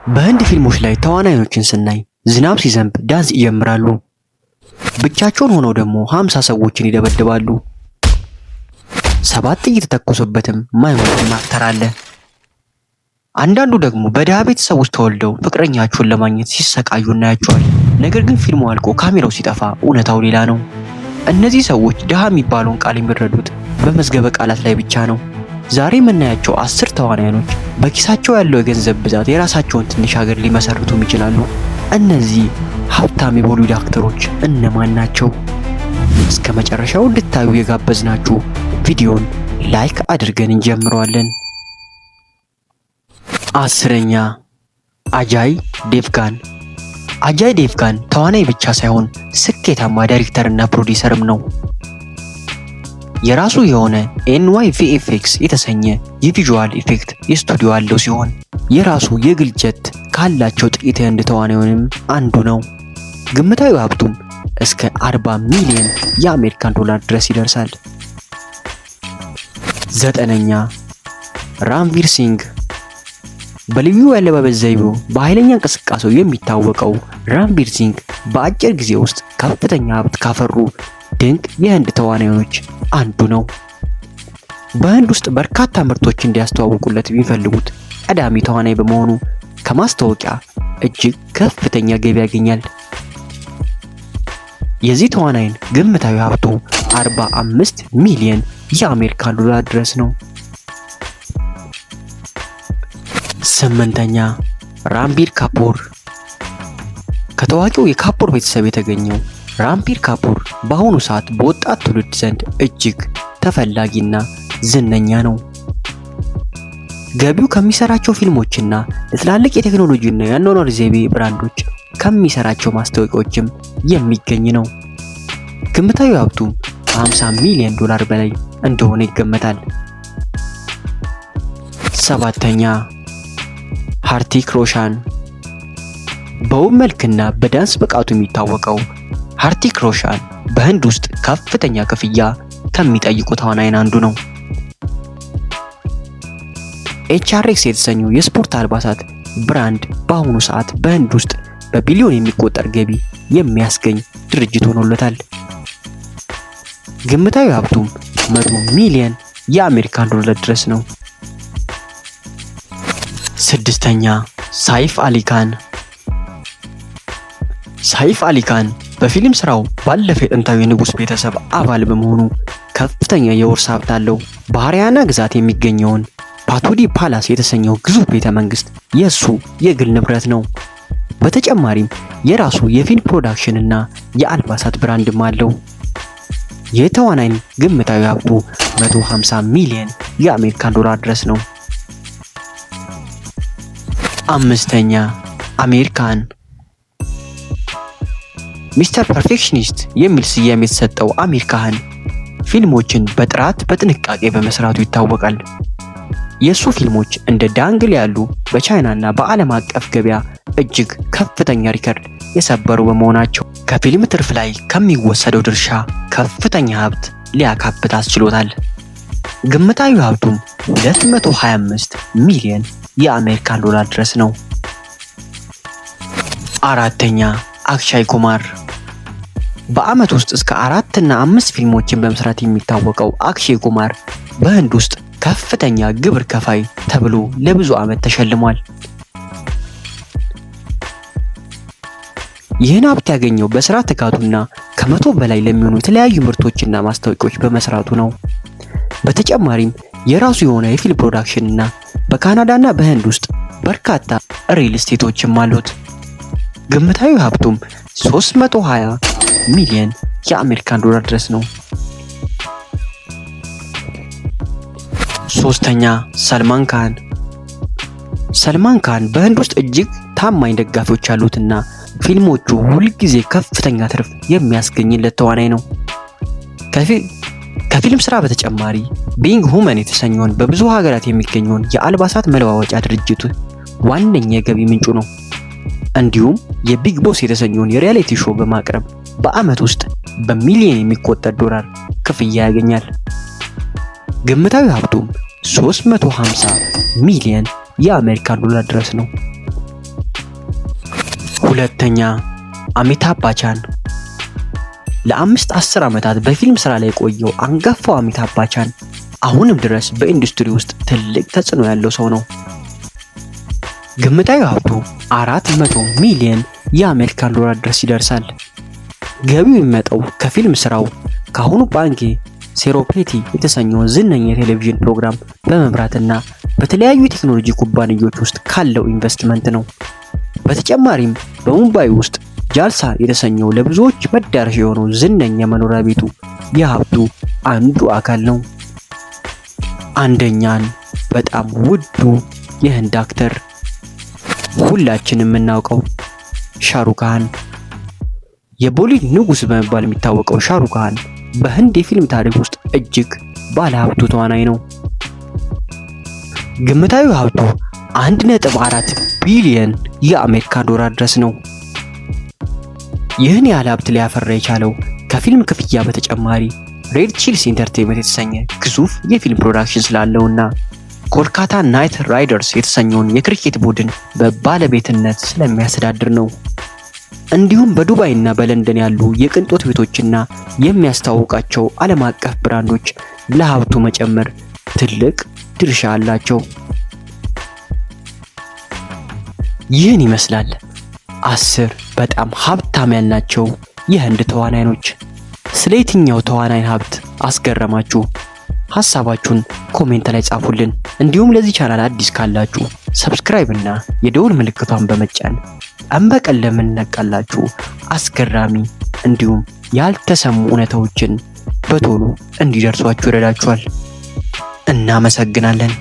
በህንድ ፊልሞች ላይ ተዋናዮችን ስናይ ዝናብ ሲዘንብ ዳንስ ይጀምራሉ። ብቻቸውን ሆነው ደግሞ 50 ሰዎችን ይደበድባሉ። 7 ጥይት ተተኮሰበትም ማይሞት አክተር አለ። አንዳንዱ ደግሞ በድሃ ቤተሰብ ውስጥ ተወልደው ፍቅረኛቸውን ለማግኘት ሲሰቃዩ እናያቸዋል። ነገር ግን ፊልሙ አልቆ ካሜራው ሲጠፋ እውነታው ሌላ ነው። እነዚህ ሰዎች ድሃ የሚባለውን ቃል የሚረዱት በመዝገበ ቃላት ላይ ብቻ ነው። ዛሬ የምናያቸው 10 ተዋናዮች በኪሳቸው ያለው የገንዘብ ብዛት የራሳቸውን ትንሽ ሀገር ሊመሰርቱም ይችላሉ። እነዚህ ሀብታም የቦሊውድ አክተሮች እነማን ናቸው? እስከ መጨረሻው እንድታዩ የጋበዝናችሁ ቪዲዮን ላይክ አድርገን እንጀምረዋለን። 10ኛ አጃይ ዴቭጋን። አጃይ ዴቭጋን ተዋናይ ብቻ ሳይሆን ስኬታማ ዳይሬክተርና ፕሮዲሰርም ነው። የራሱ የሆነ NYVFX የተሰኘ የቪዥዋል ኢፌክት የስቱዲዮ ያለው ሲሆን የራሱ የግል ጀት ካላቸው ጥቂት የህንድ ተዋናዮችም አንዱ ነው። ግምታዊ ሀብቱም እስከ 40 ሚሊዮን የአሜሪካን ዶላር ድረስ ይደርሳል። 9ኛ ራንቪር ሲንግ። በልዩ ያለባበስ ዘይቤው በኃይለኛ እንቅስቃሴው የሚታወቀው ራንቪር ሲንግ በአጭር ጊዜ ውስጥ ከፍተኛ ሀብት ካፈሩ ድንቅ የህንድ ተዋናዮች አንዱ ነው። በህንድ ውስጥ በርካታ ምርቶች እንዲያስተዋውቁለት የሚፈልጉት ቀዳሚ ተዋናይ በመሆኑ ከማስታወቂያ እጅግ ከፍተኛ ገቢ ያገኛል። የዚህ ተዋናይን ግምታዊ ሀብቱ 45 ሚሊዮን የአሜሪካን ዶላር ድረስ ነው። 8ኛ ራንቢር ካፖር። ከታዋቂው የካፖር ቤተሰብ የተገኘው ራንቢር ካፖር በአሁኑ ሰዓት በወጣት ትውልድ ዘንድ እጅግ ተፈላጊና ዝነኛ ነው። ገቢው ከሚሰራቸው ፊልሞችና ለትላልቅ የቴክኖሎጂና የአኗኗር ዘይቤ ብራንዶች ከሚሰራቸው ማስታወቂያዎችም የሚገኝ ነው። ግምታዊ ሀብቱም 50 ሚሊዮን ዶላር በላይ እንደሆነ ይገመታል። 7ኛ ሃርቲክ ሮሻን። በውብ መልክና በዳንስ ብቃቱ የሚታወቀው ሃርቲክ ሮሻን በህንድ ውስጥ ከፍተኛ ክፍያ ከሚጠይቁ ተዋናይን አንዱ ነው። HRX የተሰኘው የስፖርት አልባሳት ብራንድ በአሁኑ ሰዓት በህንድ ውስጥ በቢሊዮን የሚቆጠር ገቢ የሚያስገኝ ድርጅት ሆኖለታል። ግምታዊ ሀብቱም 100 ሚሊዮን የአሜሪካን ዶላር ድረስ ነው። 6ኛ ሳይፍ አሊ ካን። ሳይፍ አሊ ካን በፊልም ስራው ባለፈ የጥንታዊ ንጉስ ቤተሰብ አባል በመሆኑ ከፍተኛ የውርስ ሀብት አለው። በሃሪያና ግዛት የሚገኘውን ፓቶዲ ፓላስ የተሰኘው ግዙፍ ቤተ መንግስት የሱ የግል ንብረት ነው። በተጨማሪም የራሱ የፊልም ፕሮዳክሽን እና የአልባሳት ብራንድም አለው። የተዋናይን ግምታዊ ሀብቱ 150 ሚሊዮን የአሜሪካን ዶላር ድረስ ነው። 5ኛ አሚር ካን። ሚስተር ፐርፌክሽኒስት የሚል ስያሜ የተሰጠው አሚር ካን ፊልሞችን በጥራት በጥንቃቄ በመስራቱ ይታወቃል። የሱ ፊልሞች እንደ ዳንግል ያሉ በቻይናና በዓለም አቀፍ ገበያ እጅግ ከፍተኛ ሪከርድ የሰበሩ በመሆናቸው ከፊልም ትርፍ ላይ ከሚወሰደው ድርሻ ከፍተኛ ሀብት ሊያካብት አስችሎታል። ግምታዊ ሀብቱም 225 ሚሊዮን የአሜሪካን ዶላር ድረስ ነው። 4ኛ አክሻይ ኩማር። በአመት ውስጥ እስከ 4 እና 5 ፊልሞችን በመስራት የሚታወቀው አክሻይ ኩማር በህንድ ውስጥ ከፍተኛ ግብር ከፋይ ተብሎ ለብዙ አመት ተሸልሟል። ይህን ሀብት ያገኘው በስራ ትጋቱና ከ100 በላይ ለሚሆኑ የተለያዩ ምርቶችና ማስታወቂያዎች በመስራቱ ነው። በተጨማሪም የራሱ የሆነ የፊልም ፕሮዳክሽን እና በካናዳና በህንድ ውስጥ በርካታ ሪል ስቴቶችም አሉት። ግምታዊ ሀብቱም 320 ሚሊዮን የአሜሪካን ዶላር ድረስ ነው። 3ኛ ሰልማን ካን። ሰልማን ካን በህንድ ውስጥ እጅግ ታማኝ ደጋፊዎች ያሉትና ፊልሞቹ ሁልጊዜ ከፍተኛ ትርፍ የሚያስገኝለት ተዋናይ ነው። ከፊልም ስራ በተጨማሪ ቢንግ ሁመን የተሰኘውን በብዙ ሀገራት የሚገኘውን የአልባሳት መለዋወጫ ድርጅቱ ዋነኛ የገቢ ምንጩ ነው። እንዲሁም የቢግ ቦስ የተሰኘውን የሪያሊቲ ሾው በማቅረብ በአመት ውስጥ በሚሊዮን የሚቆጠር ዶላር ክፍያ ያገኛል። ግምታዊ ሀብቱም 350 ሚሊዮን የአሜሪካን ዶላር ድረስ ነው። ሁለተኛ አሚታብ ባቻን። ለ5-10 ዓመታት በፊልም ስራ ላይ የቆየው አንጋፋው አሚታብ ባቻን አሁንም ድረስ በኢንዱስትሪ ውስጥ ትልቅ ተጽዕኖ ያለው ሰው ነው። ግምታዊ ሀብቱ 400 ሚሊዮን የአሜሪካን ዶላር ድረስ ይደርሳል። ገቢው የሚመጣው ከፊልም ስራው ከአሁኑ ባንኬ ሴሮፔቲ የተሰኘውን ዝነኛ የቴሌቪዥን ፕሮግራም በመምራትና በተለያዩ የቴክኖሎጂ ኩባንያዎች ውስጥ ካለው ኢንቨስትመንት ነው። በተጨማሪም በሙምባይ ውስጥ ጃልሳ የተሰኘው ለብዙዎች መዳረሻ የሆነው ዝነኛ መኖሪያ ቤቱ የሀብቱ አንዱ አካል ነው። አንደኛን በጣም ውዱ የህንድ አክተር ሁላችንም የምናውቀው ሻሩክ ካን። የቦሊውድ ንጉስ በመባል የሚታወቀው ሻሩክ ካን በህንድ የፊልም ታሪክ ውስጥ እጅግ ባለሀብቱ ተዋናይ ነው። ግምታዊ ሀብቱ 1.4 ቢሊዮን የአሜሪካን ዶላር ድረስ ነው። ይህን ያህል ሀብት ሊያፈራ የቻለው ከፊልም ክፍያ በተጨማሪ ሬድ ቺልስ ኢንተርቴይንመንት የተሰኘ ግዙፍ የፊልም ፕሮዳክሽን ስላለውና ኮልካታ ናይት ራይደርስ የተሰኘውን የክሪኬት ቡድን በባለቤትነት ስለሚያስተዳድር ነው። እንዲሁም በዱባይና በለንደን ያሉ የቅንጦት ቤቶችና የሚያስተዋውቃቸው ዓለም አቀፍ ብራንዶች ለሀብቱ መጨመር ትልቅ ድርሻ አላቸው። ይህን ይመስላል 10 በጣም ሀብታም ያልናቸው የህንድ ተዋናዮች። ስለ የትኛው ተዋናይ ሀብት አስገረማችሁ? ሐሳባችሁን ኮሜንት ላይ ጻፉልን። እንዲሁም ለዚህ ቻናል አዲስ ካላችሁ ሰብስክራይብ እና የደውል ምልክቷን በመጫን ቀን በቀን ለምንለቃላችሁ አስገራሚ እንዲሁም ያልተሰሙ እውነታዎችን በቶሎ እንዲደርሷችሁ ይረዳችኋል። እናመሰግናለን።